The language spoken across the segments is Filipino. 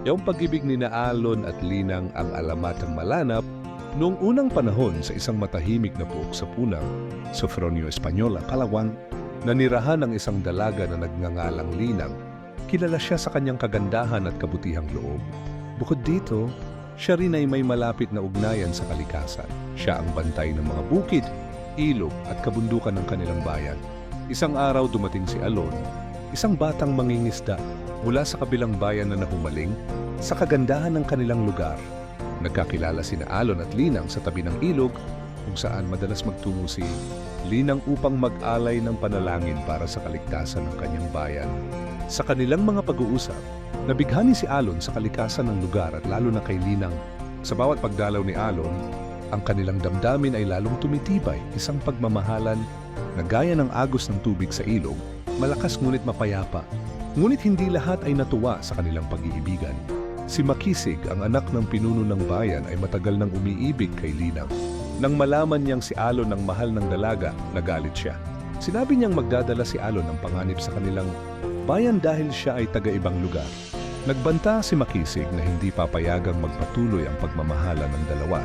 Yung pag-ibig ni na Alon at Linang ang alamatang malanap noong unang panahon sa isang matahimik na puok sa punang Sofronio Española, Palawan, nanirahan ng isang dalaga na nagngangalang Linang. Kilala siya sa kanyang kagandahan at kabutihang loob. Bukod dito, siya rin ay may malapit na ugnayan sa kalikasan. Siya ang bantay ng mga bukid, ilog at kabundukan ng kanilang bayan. Isang araw dumating si Alon, isang batang mangingisda mula sa kabilang bayan na nahumaling sa kagandahan ng kanilang lugar. Nagkakilala sina Alon at Linang sa tabi ng ilog kung saan madalas magtungo si Linang upang mag-alay ng panalangin para sa kaligtasan ng kanyang bayan. Sa kanilang mga pag-uusap, nabighani si Alon sa kalikasan ng lugar at lalo na kay Linang. Sa bawat pagdalaw ni Alon, ang kanilang damdamin ay lalong tumitibay, isang pagmamahalan na gaya ng agos ng tubig sa ilog, malakas ngunit mapayapa. Ngunit hindi lahat ay natuwa sa kanilang pag-iibigan. Si Makisig, ang anak ng pinuno ng bayan, ay matagal nang umiibig kay Linang. Nang malaman niyang si Alon ang mahal ng dalaga, nagalit siya. Sinabi niyang magdadala si Alon ng panganib sa kanilang bayan dahil siya ay taga-ibang lugar. Nagbanta si Makisig na hindi papayagang magpatuloy ang pagmamahala ng dalawa.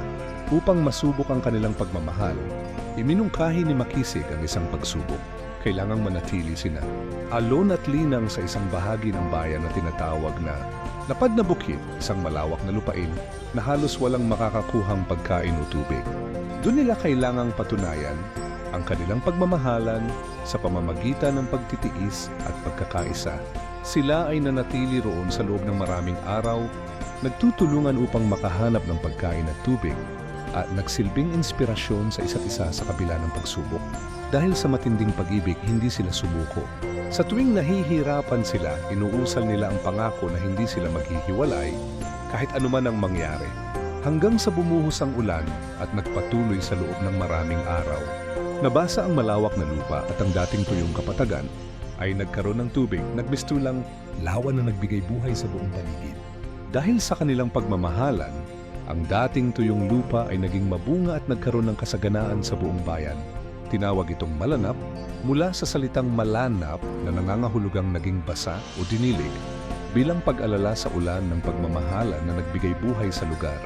Upang masubok ang kanilang pagmamahal, iminungkahi ni Makisig ang isang pagsubok. Kailangang manatili sina Alon at Linang sa isang bahagi ng bayan na tinatawag na Lapad na Bukid, isang malawak na lupain na halos walang makakakuhang pagkain o tubig. Doon nila kailangang patunayan ang kanilang pagmamahalan sa pamamagitan ng pagtitiis at pagkakaisa. Sila ay nanatili roon sa loob ng maraming araw, nagtutulungan upang makahanap ng pagkain at tubig at nagsilbing inspirasyon sa isa't isa sa kabila ng pagsubok. Dahil sa matinding pag-ibig, hindi sila sumuko. Sa tuwing nahihirapan sila, inuusal nila ang pangako na hindi sila maghihiwalay kahit anuman ang mangyari. Hanggang sa bumuhos ang ulan at nagpatuloy sa loob ng maraming araw. Nabasa ang malawak na lupa at ang dating tuyong kapatagan ay nagkaroon ng tubig, nagmistulang lawa na nagbigay buhay sa buong paligid. Dahil sa kanilang pagmamahalan, ang dating tuyong lupa ay naging mabunga at nagkaroon ng kasaganaan sa buong bayan. Tinawag itong malanap mula sa salitang malanap na nangangahulugang naging basa o dinilig bilang pag-alala sa ulan ng pagmamahala na nagbigay buhay sa lugar.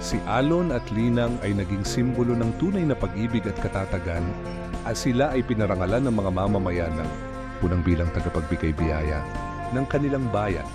Si Alon at Linang ay naging simbolo ng tunay na pag-ibig at katatagan at sila ay pinarangalan ng mga mamamayan ng punang bilang tagapagbigay biyaya ng kanilang bayan.